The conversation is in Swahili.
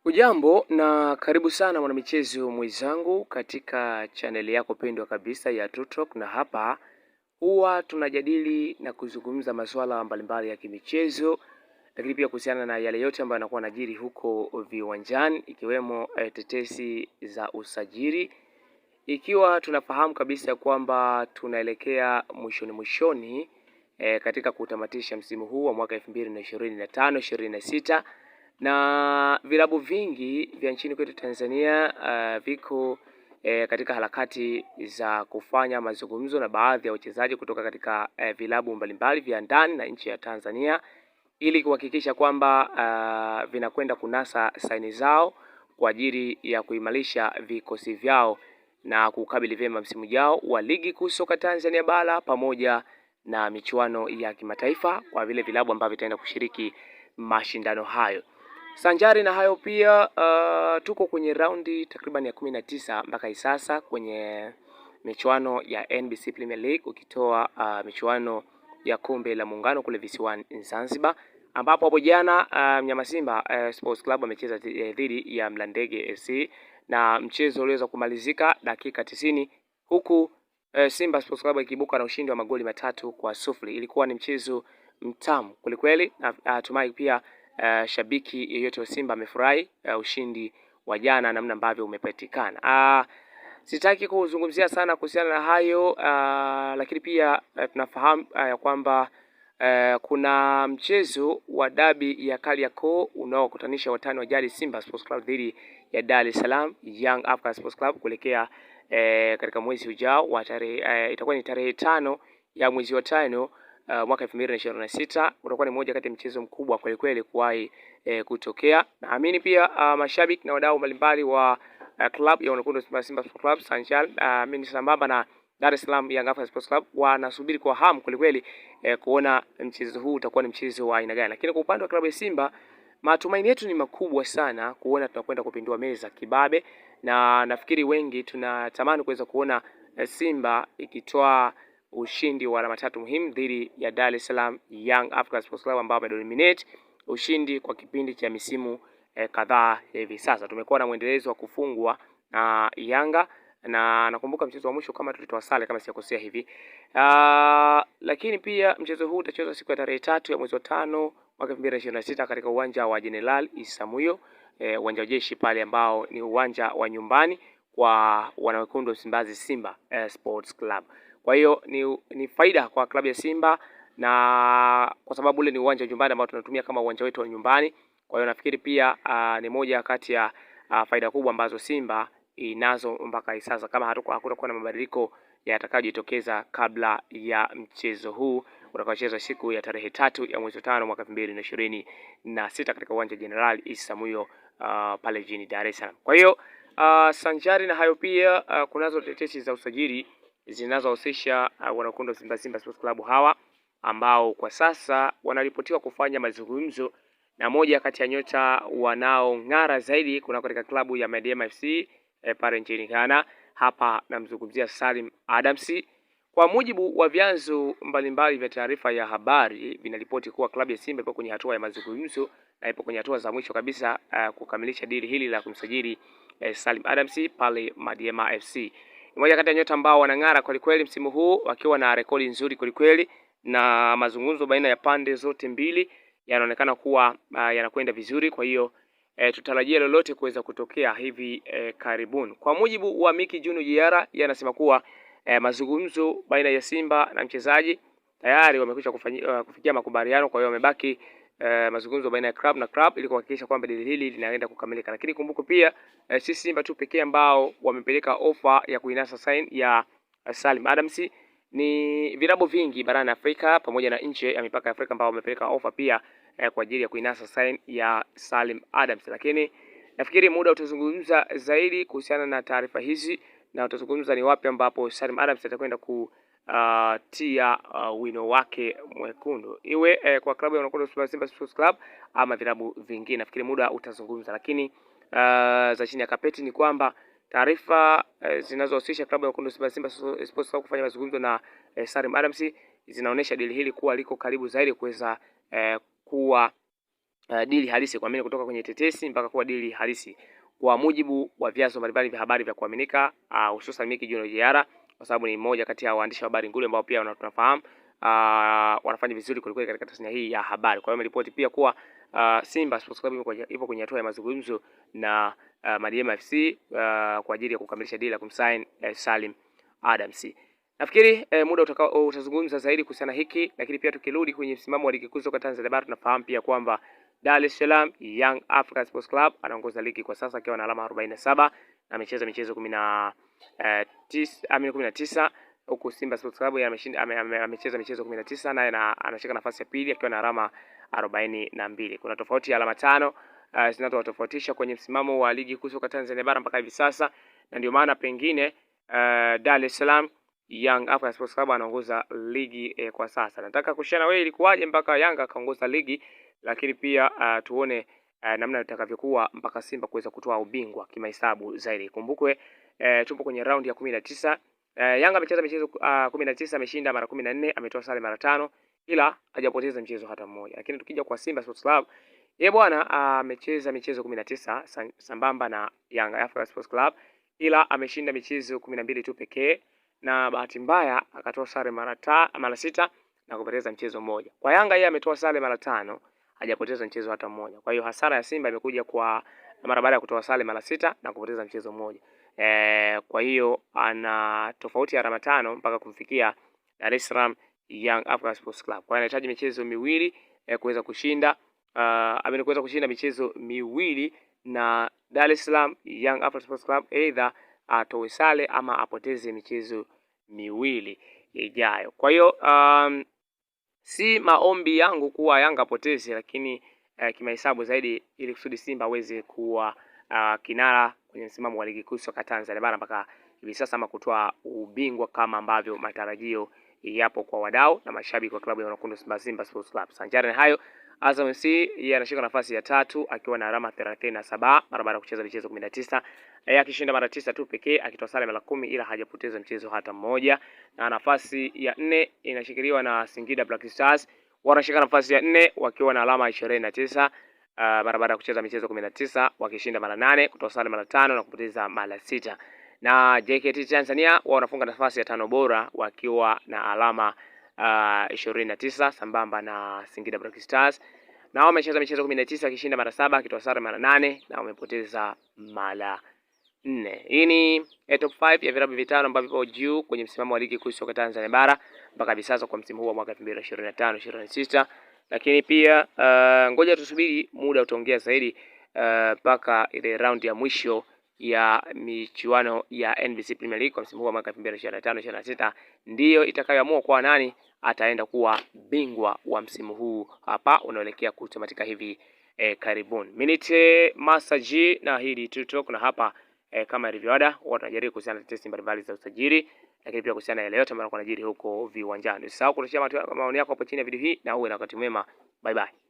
Ujambo na karibu sana mwanamichezo mwenzangu katika chaneli yako pendwa kabisa ya Tutok, na hapa huwa tunajadili na kuzungumza masuala mbalimbali ya kimichezo, lakini pia kuhusiana na yale yote ambayo yanakuwa yanajiri huko viwanjani, ikiwemo tetesi za usajili, ikiwa tunafahamu kabisa kwamba tunaelekea mwishoni katika kutamatisha msimu huu wa mwaka 2025-26 na vilabu vingi vya nchini kwetu Tanzania viko katika harakati za kufanya mazungumzo na baadhi ya wachezaji kutoka katika vilabu mbalimbali vya ndani na nchi ya Tanzania ili kuhakikisha kwamba vinakwenda kunasa saini zao kwa ajili ya kuimarisha vikosi vyao na kukabili vyema msimu ujao wa ligi kuu soka Tanzania bara pamoja na michuano ya kimataifa kwa vile vilabu ambavyo vitaenda kushiriki mashindano hayo. Sanjari na hayo pia tuko kwenye raundi takriban ya 19 mpaka sasa kwenye michuano ya NBC Premier League, ukitoa michuano ya kombe la muungano kule visiwani Zanzibar, ambapo hapo jana Mnyama Simba Sports Club amecheza dhidi ya Mlandege FC na mchezo uliweza kumalizika dakika 90 huku Simba Sports Club ikibuka na ushindi wa magoli 3-0. Ilikuwa ni mchezo mtamu kwelikweli na hatimaye pia shabiki yeyote wa Simba amefurahi ushindi wa jana namna ambavyo umepatikana. Sitaki kuzungumzia sana kuhusiana na hayo lakini pia tunafahamu ya kwamba kuna mchezo wa dabi ya Kariakoo unaokutanisha watani wa jadi Simba Sports Club dhidi ya Dar es Salaam Young Africans Sports Club kuelekea katika mwezi ujao wa itakuwa ni tarehe 5 ya mwezi wa 5 mwaka 2026. Utakuwa ni moja kati ya mchezo mkubwa kweli kweli kuwahi kutokea. Naamini pia mashabiki na wadau mbalimbali wa club ya wanakundu Simba Sports Club Sanjal mimi sambamba na Dar es Salaam Young Africans Sports Club wanasubiri kwa hamu kweli kweli kuona mchezo huu utakuwa ni mchezo wa aina gani. Lakini kwa upande wa klabu ya Simba matumaini yetu ni makubwa sana kuona tunakwenda kupindua meza kibabe, na nafikiri wengi tunatamani kuweza kuona Simba ikitoa ushindi wa alama 3 muhimu dhidi ya Dar es Salaam Young Africans Sports Club ambao wamedominate ushindi kwa kipindi cha misimu kadhaa hivi sasa. Tumekuwa na mwendelezo wa kufungwa na Yanga na nakumbuka mchezo wa mwisho kama tulitoa sare kama sijakosea hivi. Lakini pia mchezo huu utachezwa siku ya tarehe 3 ya mwezi wa 5 mwaka 2026 katika uwanja wa General Isamuhyo, uwanja wa Jeshi pale ambao ni uwanja wa nyumbani kwa wanawekundu Msimbazi Simba Sports Club. Kwa hiyo ni faida kwa klabu ya Simba na kwa sababu ule ni uwanja wa nyumbani ambao tunatumia kama uwanja wetu wa nyumbani. Kwa hiyo nafikiri pia ni moja kati ya faida kubwa ambazo Simba inazo mpaka sasa, kama hakutakuwa na mabadiliko yatakayojitokeza kabla ya mchezo huu utakaochezwa siku ya tarehe 3 ya mwezi wa 5 mwaka 2026 katika uwanja General Isamuhyo pale jijini Dar es Salaam. Kwa hiyo sanjari na hayo pia kunazo tetesi za usajili zinazohusisha wanakundu Simba Sports Club hawa ambao kwa sasa wanaripotiwa kufanya mazungumzo na moja kati ya nyota wanaong'ara zaidi kuna katika klabu ya Medeama FC pale nchini Ghana. Hapa namzungumzia Salim Adams. Kwa mujibu wa vyanzo mbalimbali vya taarifa ya habari vinaripoti kuwa klabu ya Simba ipo kwenye hatua ya mazungumzo na ipo kwenye hatua za mwisho kabisa kukamilisha dili hili la kumsajili Salim Adams pale Medeama FC. Ni moja kati ya nyota ambao wanang'ara kweli kweli msimu huu wakiwa na rekodi nzuri kweli kweli, na mazungumzo baina ya pande zote mbili yanaonekana kuwa yanakwenda vizuri. Kwa hiyo tutarajia lolote kuweza kutokea hivi karibuni. Kwa mujibu wa Miki Junior Jiara, yeye anasema kuwa mazungumzo baina ya Simba na mchezaji tayari wamekwisha kufikia makubaliano. Kwa hiyo wamebaki mazungumzo baina ya club na club ili kuhakikisha kwamba dili hili linaenda kukamilika. Lakini kumbuka pia si Simba tu pekee ambao wamepeleka ofa ya kuinasa sign ya Salim Adams. Ni vilabu vingi barani Afrika pamoja na nje ya mipaka ya Afrika ambao wamepeleka ofa pia kwa ajili ya kuinasa sign ya Salim Adams. Lakini nafikiri muda utazungumza zaidi kuhusiana na taarifa hizi na utazungumza ni wapi ambapo Salim Adams atakwenda kutia wino wake mwekundu, iwe kwa klabu ya wanakundu Simba Sports Club ama vilabu vingine. Nafikiri muda utazungumza, lakini za chini ya kapeti ni kwamba taarifa zinazohusisha klabu ya wanakundu Simba Sports Club kufanya mazungumzo na Salim Adams zinaonesha dili hili kuwa liko karibu zaidi kuweza kuwa dili halisi, kuamini kutoka kwenye tetesi mpaka kuwa dili halisi kwa mujibu wa vyanzo mbalimbali vya habari vya kuaminika, hususan Miki Juno JR, kwa sababu ni mmoja kati ya waandishi wa habari nguli ambao pia tunafahamu wanafanya vizuri kuliko katika tasnia hii ya habari. Kwa hiyo ameripoti pia kuwa Simba Sports Club ipo kwenye hatua ya mazungumzo na Maniema FC kwa ajili ya kukamilisha dili la kumsign Salim Adams. Nafikiri muda utazungumza zaidi kuhusiana hiki, lakini pia tukirudi kwenye msimamo wa ligi kuu soka Tanzania bara, tunafahamu pia kwamba Dar es Salaam Young African Sports Club anaongoza ligi kwa sasa akiwa na alama 47 na amecheza michezo 19, huku Simba Sports Club amecheza michezo 19 naye anashika nafasi ya pili akiwa na alama 42. Kuna tofauti ya alama 5 zinazotofautisha kwenye msimamo wa ligi kuu soka Tanzania bara mpaka hivi sasa, na ndio maana pengine Dar es Salaam Young African Sports Club anaongoza ligi kwa sasa. Nataka kushare na wewe ilikuwaje mpaka Yanga akaongoza ligi, lakini pia tuone namna itakavyokuwa mpaka Simba kuweza kutoa ubingwa kimahesabu zaidi. Kumbukwe tupo kwenye round ya 19. Yanga amecheza michezo 19, ameshinda mara 14, ametoa sare mara 5, ila hajapoteza mchezo hata mmoja. Lakini tukija kwa Simba Sports Club, yeye bwana amecheza michezo 19 sambamba na Young African Sports Club, ila ameshinda michezo 12 tu pekee, na bahati mbaya akatoa sare mara 6 na kupoteza mchezo mmoja. Kwa Yanga yeye ametoa sare mara 5, hajapoteza mchezo hata mmoja. Kwa hiyo hasara ya Simba imekuja kwa mara baada ya kutoa sare mara 6 na kupoteza mchezo mmoja. Kwa hiyo ana tofauti ya alama 5 mpaka kumfikia Dar es Salaam Young African Sports Club. Kwa hiyo anahitaji michezo miwili kuweza kushinda, kuweza kushinda michezo miwili na Dar es Salaam Young African Sports Club, either atoe sare ama apoteze michezo miwili ijayo. Kwa hiyo si maombi yangu kuwa Yanga apoteze, lakini kimahesabu zaidi, ili kusudi Simba aweze kuwa kinara kwenye msimamo wa ligi kuu soka Tanzania bara mpaka hivi sasa, ama kutoa ubingwa kama ambavyo matarajio yapo kwa wadau na mashabiki wa klabu ya Wekundu Simba Sports Club. Sanjari na hayo, Azam FC yeye anashika nafasi ya 3 akiwa na alama 37 mara baada ya kucheza michezo 19. Yeye akishinda mara 9 tu pekee, akitoa sare mara 10, ila hajapoteza mchezo hata mmoja. Na nafasi ya 4 inashikiliwa na Singida Black Stars. Wanashika nafasi ya 4 wakiwa na alama 29 mara baada ya kucheza michezo 19, wakishinda mara 8, kutoa sare mara 5 na kupoteza mara 6. Na JKT Tanzania wao wanafunga nafasi ya 5 bora wakiwa na alama 29 sambamba na Singida Black Stars. Na wao wamecheza michezo 19, wakishinda mara 7, akitoa sare mara 8 na wamepoteza mara 4. Hii ni top 5 ya vilabu vitano ambavyo vipo juu kwenye msimamo wa ligi kuu soka Tanzania bara mpaka hivi sasa kwa msimu huu wa mwaka 2025-26. Lakini pia ngoja tusubiri, muda utaongea zaidi mpaka ile round ya mwisho ya michuano ya NBC Premier League kwa msimu huu wa mwaka 2025-26 ndiyo itakayoamua kwa nani ataenda kuwa bingwa wa msimu huu hapa unaelekea kutamatika hivi karibuni. Minute Master G na hii tutok, na hapa kama ilivyoada tunajaribu kuhusiana na testi mbalimbali za usajili, lakini pia kuhusiana na yale yote ambayo yanajiri huko viwanjani. Usisahau kutoshia maoni yako hapo chini ya video hii, na uwe na wakati mwema. Bye bye.